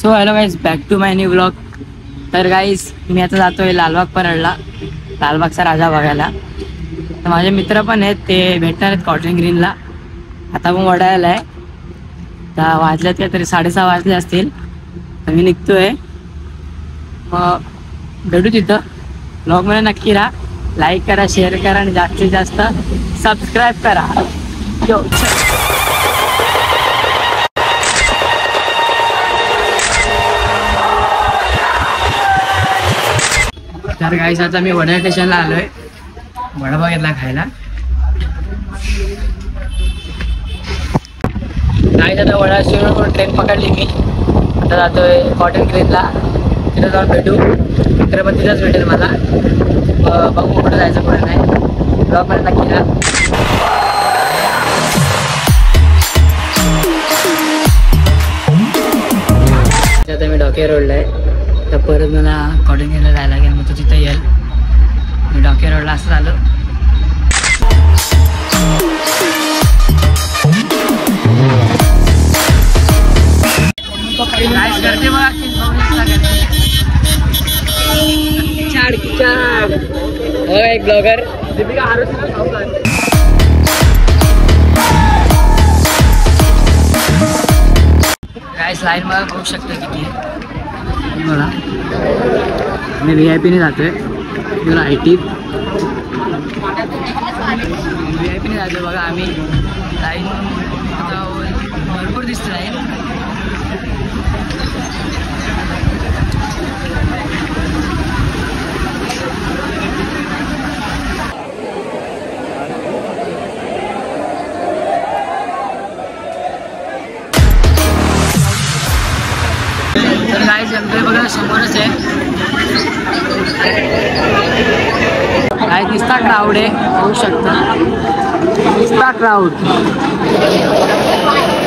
So hello guys, back to my new blog. तर guys मी आता जातोय लालबाग परळला, लालबागचा राजा बघायला. तर माझे मित्र पण आहेत, ते भेटणार आहेत कॉटन ग्रीनला. आता मग वडायला आहे. तर वाजल्यात काहीतरी 6:30 वाजले असतील. तर मी निघतोय. मग भेटू तिथं. ब्लॉगमध्ये नक्की राहा, लाईक करा, शेअर करा आणि जास्तीत जास्त सबस्क्राईब करा. यो तर गाईस आता मी वडा स्टेशनला आलोय, वडापाव घेतला खायला. गाईस आता वडा स्टेशनवर ट्रेन पकडली मी. आता जातोय कॉटन ग्रीनला. तिथं जाऊन भेटू. मित्र पण तिथंच भेटेल मला. बघू कुठं जायचं कुठं नाही. ब्लॉगमध्ये नक्की राहा. आता मी डॉके रोडला आहे. तर परत मला कॉटन ग्रीनला जायला लागेल. मग तो तिथं येईल. मी डॉके रोडला असं आलो. करते बघा एक ब्लॉगर गाइस लाईन मला बघू शकता किती आहे बघा. मी VIP ने जातोय. मला IT VIP ने जातोय बघा. आम्ही लाईन भरपूर दिसते लाईन. तर गाईस गणपती बघा समोरच आहे. गाईस नुसता क्राऊड आहे, होऊ शकतं नुसता क्राऊड.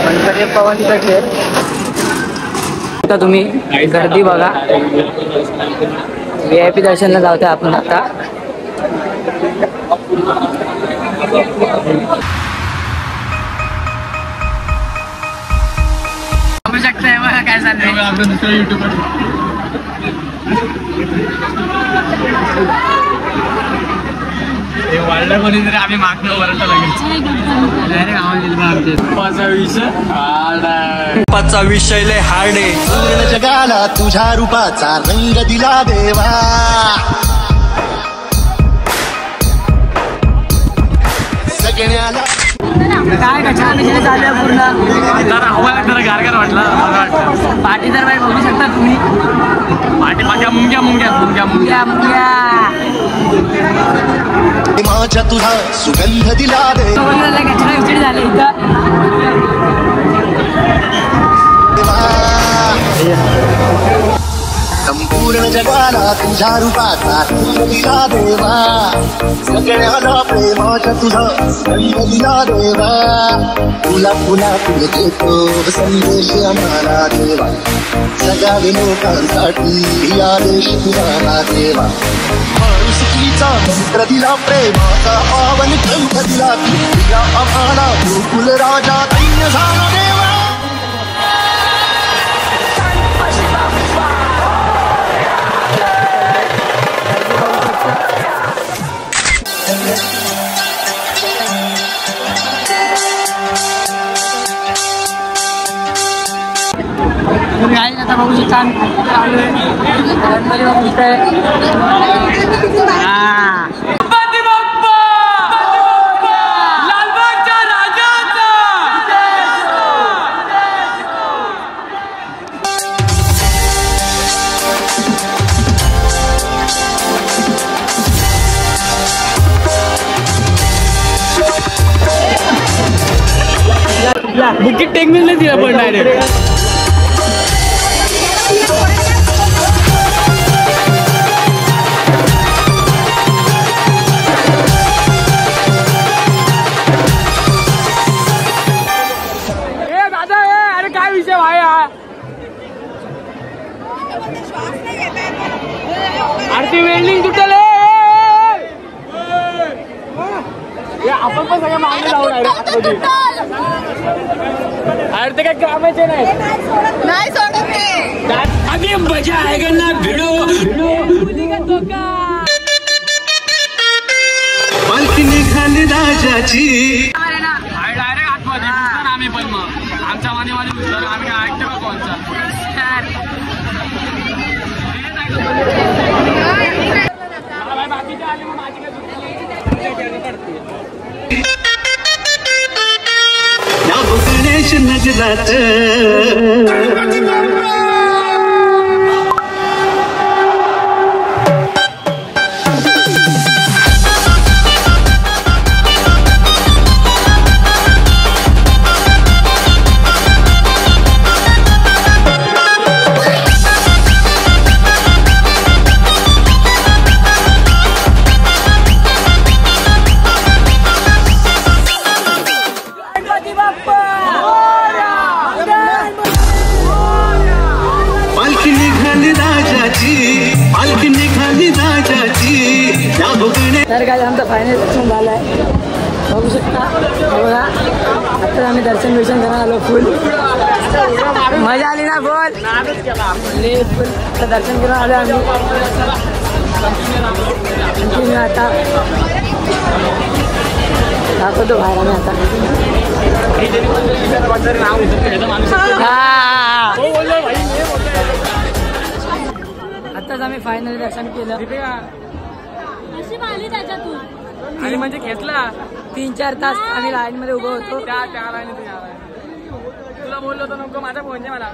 गणपती पवन तिथे आता तुम्ही गर्दी बघा. VIP दर्शनला जाऊया आपण आता. बघू शकताय बघा काय चाललंय. आम्ही मागणं वरटा लागेल. पाचा विषय लय हार्ड आहे. पूर्ण जगाला तुझ्या रूपाचा रंग दिला देवा. सगळ्याला काय कशा चालू पूर्ण गारगार वाटलं. पाठी तर बाई बघू शकता तुम्ही. पाठी माझ्या मुंग्या मुंग्या मुंग्या मुंग्या मुंग्या. माझ्या तुझा सुगंध दिला देवा. झाले इथं. संपूर्ण जगाला तुझ्या रूपाचा रंग दिला देवा. सगळ्याला प्रेमाच्या तुझा रंग दिला देवा. तुला पुन्हा तुला देतो संदेश आम्हाला देवा. सगळ्या लोकांसाठी आदेश तुझा देवा. माणुसकीचा मंत्र दिला, प्रेमाचा पावन ग्रंथ दिला. तुझ्या आम्हाला गोकुल राजा दैन्य झाला देवा. आता बघू शकता बुकिट टेक्निक नाही दिला पण डायरेक्ट. आरती वेल्डिंग तुटले. आपण पण सगळ्या मागणी जाऊ अरे ते काय कामाचे नाही. ये मजा आएगा ना भिड़ो पालखी निघाली राजाची डायरेक्ट आतमध्ये आम्ही पण मग आमच्या वाणीवाणी घुसणार आम्ही ऐकतो का कोणचा बाकीचे आले मग माझी गणेश नजरात पालखी निघाली राजाची या भोगणे. तर काय आमचं फायनल दर्शन झालं आहे बघू शकता. बघा आता आम्ही दर्शन करायला आलो. फुल मजा आली ना. बोल फुल दर्शन करून आलो आम्ही. आता दाखवतो बाहेर आम्ही आताच आम्ही फायनली दर्शन केलं. आणि म्हणजे घेतला 3-4 तास आम्ही लाईन मध्ये उभं होतो. त्या लाईन तुला बोललो होतो नको माझा फोन मला